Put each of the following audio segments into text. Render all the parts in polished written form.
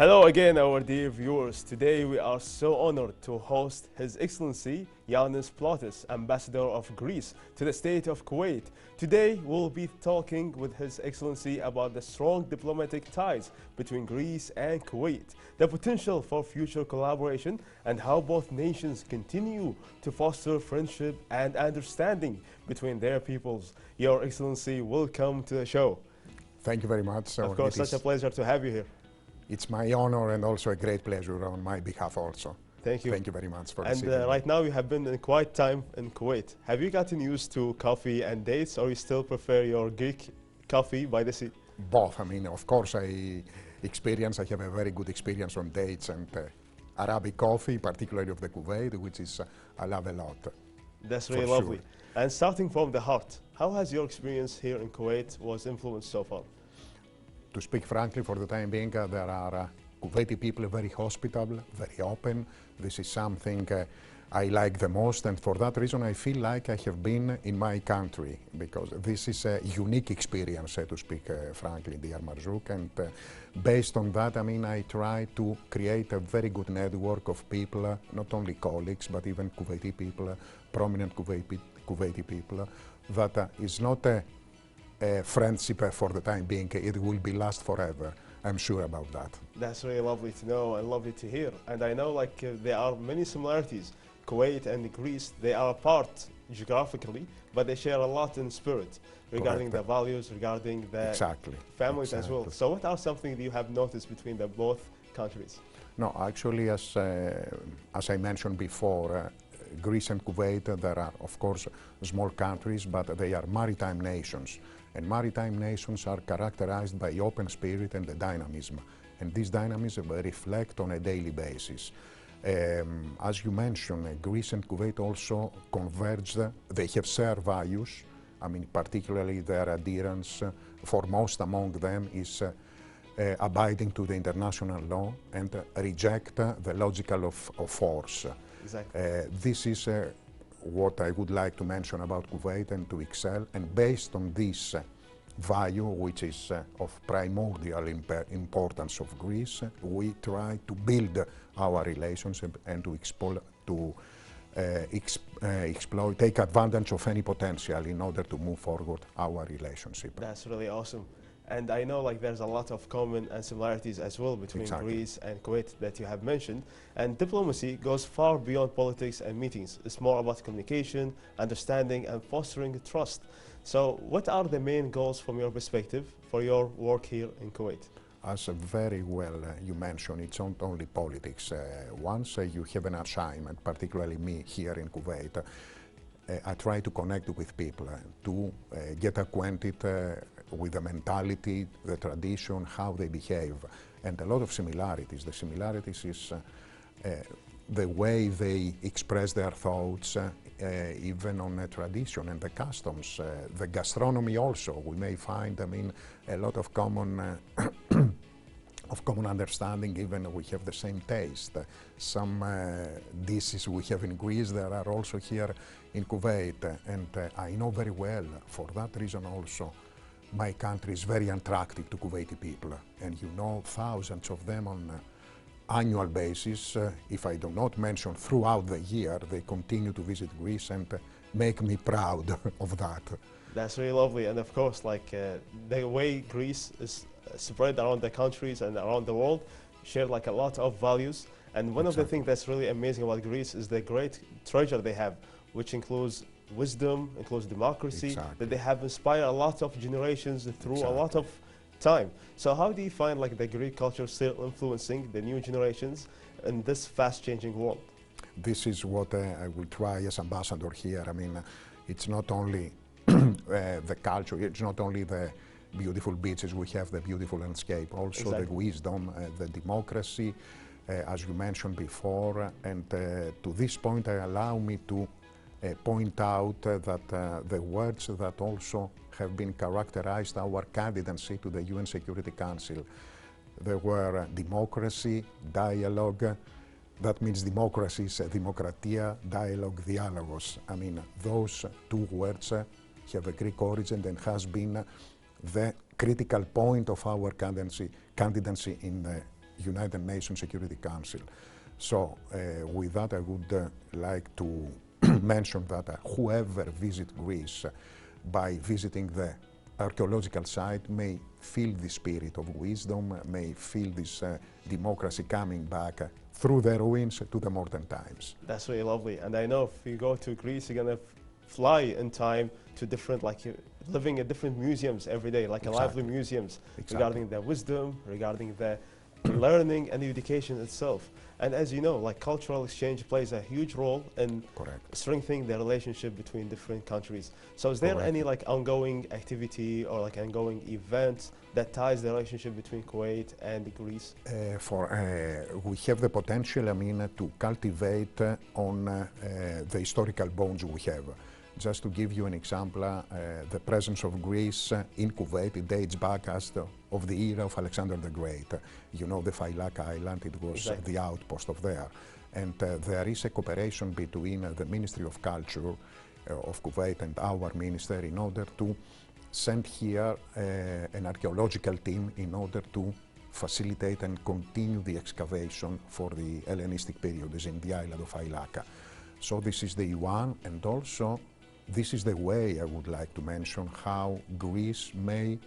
Hello again, our dear viewers. Today we are so honored to host His Excellency Loannis Plotas, Ambassador of Greece to the state of Kuwait. Today we'll be talking with His Excellency about the strong diplomatic ties between Greece and Kuwait, the potential for future collaboration, and how both nations continue to foster friendship and understanding between their peoples. Your Excellency, welcome to the show. Thank you very much. Of course, such a pleasure to have you here. It's my honor and also a great pleasure on my behalf also. Thank you. Thank you very much for And this. right now you have been in quite time in Kuwait. Have you gotten used to coffee and dates, or you still prefer your Greek coffee by the sea? Both. I mean, of course, I have a very good experience on dates and Arabic coffee, particularly of the Kuwait, which is I love a lot. That's really lovely. Sure. And starting from the heart, how has your experience here in Kuwait was influenced so far? To speak frankly, for the time being, there are Kuwaiti people very hospitable, very open. This is something I like the most, and for that reason I feel like I have been in my country, because this is a unique experience, to speak frankly, dear Marzouk, and based on that, I mean, I try to create a very good network of people, not only colleagues, but even Kuwaiti people, prominent Kuwaiti people, that is not a friendship for the time being. It will be last forever. I'm sure about that. That's really lovely to know and lovely to hear. And I know there are many similarities. Kuwait and Greece, they are apart geographically, but they share a lot in spirit regarding the values, regarding the families as well. So what are something that you have noticed between the both countries? No, actually, as I mentioned before, Greece and Kuwait, there are, of course, small countries, but they are maritime nations. And maritime nations are characterized by open spirit and dynamism. And this dynamism reflect on a daily basis. As you mentioned, Greece and Kuwait also converge. They have shared values. I mean, particularly their adherence, foremost among them, is abiding to the international law and reject the logic of force. Exactly. This is what I would like to mention about Kuwait and to excel. And based on this value, which is of primordial importance of Greece, we try to build our relationship and to exploit, take advantage of any potential in order to move forward our relationship. That's really awesome. And I know there's a lot of common and similarities as well between Greece and Kuwait that you have mentioned. And diplomacy goes far beyond politics and meetings. It's more about communication, understanding, and fostering trust. So what are the main goals from your perspective for your work here in Kuwait? As very well you mentioned, it's not only politics. Once you have an assignment, particularly me here in Kuwait, I try to connect with people, to get acquainted with the mentality, the tradition, how they behave, and a lot of similarities. The similarities is the way they express their thoughts, even on the tradition and the customs, the gastronomy also. We may find, I mean, a lot of common understanding, even we have the same taste. Some dishes we have in Greece, there are also here in Kuwait, and I know very well, for that reason also, my country is very attractive to Kuwaiti people, and you know, thousands of them on annual basis, if I do not mention throughout the year, they continue to visit Greece and make me proud of that. That's really lovely, and of course, the way Greece is spread around the countries and around the world, share a lot of values. And one of the things that's really amazing about Greece is the great treasure they have, which includes wisdom, includes democracy, that they have inspired a lot of generations through a lot of time. So how do you find the Greek culture still influencing the new generations in this fast-changing world? This is what I will try as ambassador here. I mean, it's not only the culture, it's not only the beautiful beaches we have, the beautiful landscape, also the wisdom, the democracy, as you mentioned before. And to this point, allow me to point out that the words that also have been characterized our candidacy to the UN Security Council. There were democracy, dialogue. That means democracy is demokratia, dialogue, dialogos. I mean, those two words have a Greek origin and has been the critical point of our candidacy in the United Nations Security Council. So with that, I would like to mention that whoever visits Greece by visiting the archaeological site may feel the spirit of wisdom, may feel this democracy coming back through the ruins to the modern times. That's really lovely. And I know if you go to Greece, you're going to fly in time to different, like you're living in different museums every day, like lively museums regarding the wisdom, regarding the learning and the education itself. And as you know, like cultural exchange plays a huge role in strengthening the relationship between different countries. So is there any like ongoing activity or like ongoing events that ties the relationship between Kuwait and Greece? We have the potential, I mean, to cultivate on the historical bonds we have. Just to give you an example, the presence of Greece in Kuwait, it dates back as of the era of Alexander the Great. You know, the Failaka Island, it was the outpost of there. And there is a cooperation between the Ministry of Culture of Kuwait and our minister in order to send here an archaeological team in order to facilitate and continue the excavation for the Hellenistic period in the island of Failaka. So this is the one, and also this is the way I would like to mention how Greece may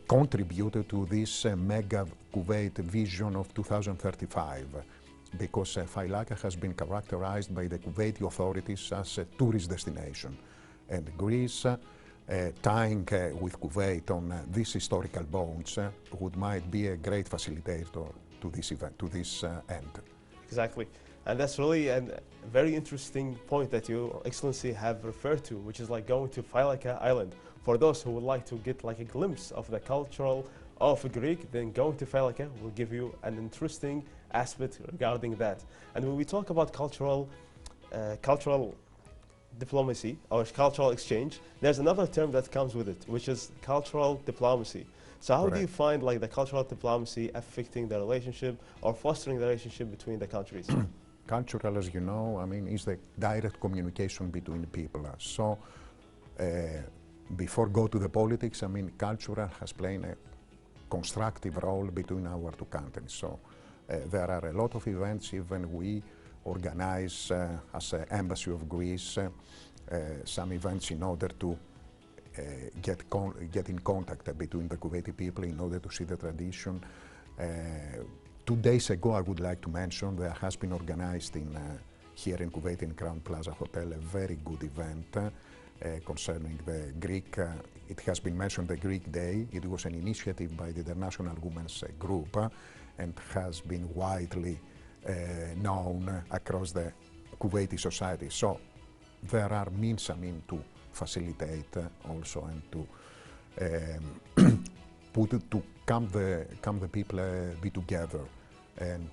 contribute to this mega Kuwait vision of 2035, because Failaka has been characterized by the Kuwaiti authorities as a tourist destination, and Greece tying with Kuwait on these historical bonds might be a great facilitator to this event, to this end. Exactly. And that's really a very interesting point that Your Excellency have referred to, which is like going to Failaka Island. For those who would like to get like a glimpse of the cultural of Greek, then going to Failaka will give you an interesting aspect regarding that. And when we talk about cultural diplomacy or cultural exchange, there's another term that comes with it, which is cultural diplomacy. So how do you find like the cultural diplomacy affecting the relationship or fostering the relationship between the countries? Cultural, as you know, I mean, is the direct communication between people. So before go to the politics, I mean, cultural has played a constructive role between our two countries. So there are a lot of events, even we organize as an Embassy of Greece some events in order to get in contact between the Kuwaiti people in order to see the tradition. 2 days ago, I would like to mention, there has been organized here in Kuwait in Crown Plaza Hotel a very good event concerning the Greek, it has been mentioned the Greek Day. It was an initiative by the International Women's Group and has been widely known across the Kuwaiti society. So there are means, I mean, to facilitate also and to come the people be together. And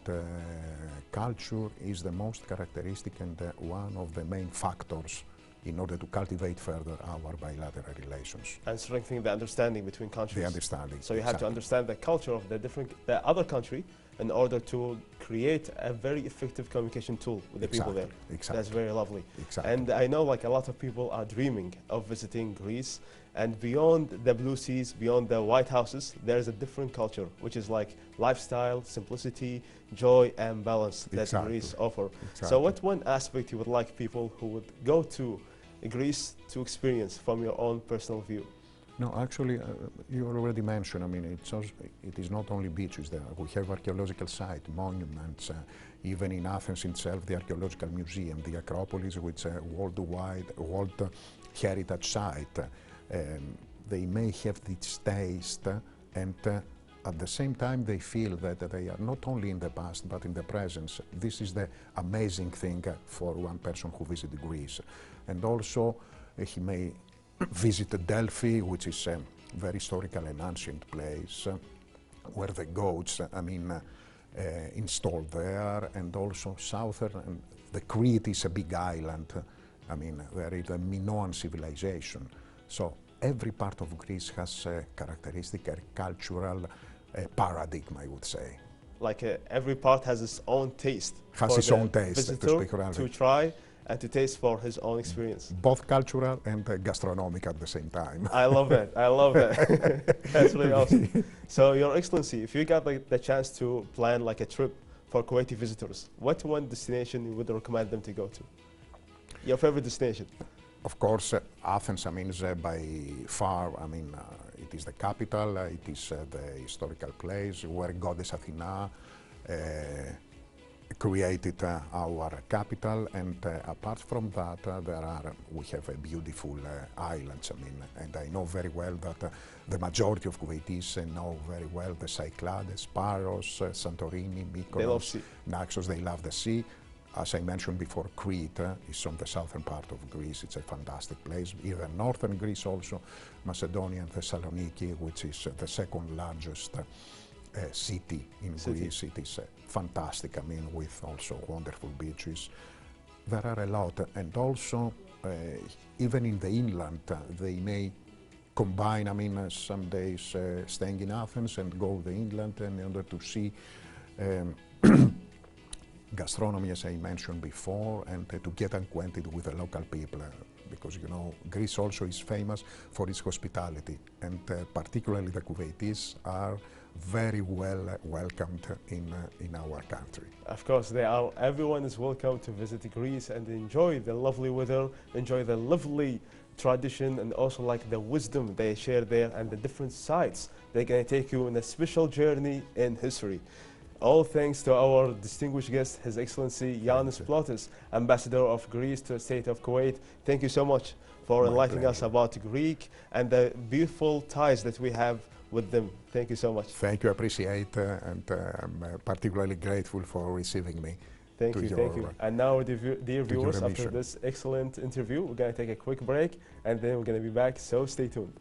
culture is the most characteristic and one of the main factors in order to cultivate further our bilateral relations. And strengthening the understanding between countries. The understanding. So you have to understand the culture of the other country in order to create a very effective communication tool with the people there. Exactly. That's very lovely. Exactly. And I know like a lot of people are dreaming of visiting Greece, and beyond the blue seas, beyond the white houses, there's a different culture, which is like lifestyle, simplicity, joy and balance that Greece offers. So what one aspect you would like people who would go to Greece to experience from your own personal view? No, actually, you already mentioned, I mean, it is not only beaches there. We have archaeological sites, monuments, even in Athens itself, the Archaeological Museum, the Acropolis, which is a World Heritage Site. They may have this taste, and at the same time, they feel that they are not only in the past, but in the present. This is the amazing thing for one person who visited Greece. And also, he may visit Delphi, which is a very historical and ancient place where the gods, I mean, installed there, and also southern, and the Crete is a big island. I mean, there is a Minoan civilization. So every part of Greece has a characteristic, a cultural paradigm, I would say. Like every part has its own taste. Has its own taste, to try and to taste for his own experience. Both cultural and gastronomic at the same time. I love that. I love that. That's really awesome. So, Your Excellency, if you got the chance to plan like a trip for Kuwaiti visitors, what one destination you would recommend them to go to? Your favorite destination? Of course, Athens, I mean, is by far, I mean, it is the capital, it is the historical place where Goddess Athena created our capital, and apart from that, we have beautiful islands, I mean, and I know very well that the majority of Kuwaitis know very well the Cyclades, Paros, Santorini, Mykonos, Naxos, they love the sea. As I mentioned before, Crete is on the southern part of Greece. It's a fantastic place. Even northern Greece also, Macedonia and Thessaloniki, which is the second largest city in Greece. It is fantastic, I mean, with also wonderful beaches. There are a lot, and also even in the inland, they may combine, I mean, some days staying in Athens and go to the inland in order to see gastronomy, as I mentioned before, and to get acquainted with the local people, because, you know, Greece also is famous for its hospitality, and particularly the Kuwaitis are very well welcomed in our country. Of course, they are. Everyone is welcome to visit Greece and enjoy the lovely weather, enjoy the lovely tradition, and also like the wisdom they share there and the different sites. They're going to take you on a special journey in history. All thanks to our distinguished guest, His Excellency Loannis Plotas, Ambassador of Greece to the State of Kuwait. Thank you so much for enlightening us about Greek and the beautiful ties that we have with them. Thank you so much. Thank you, I appreciate, and I'm particularly grateful for receiving me. Thank you. And now, dear viewers, after this excellent interview, we're going to take a quick break, and then we're going to be back, so stay tuned.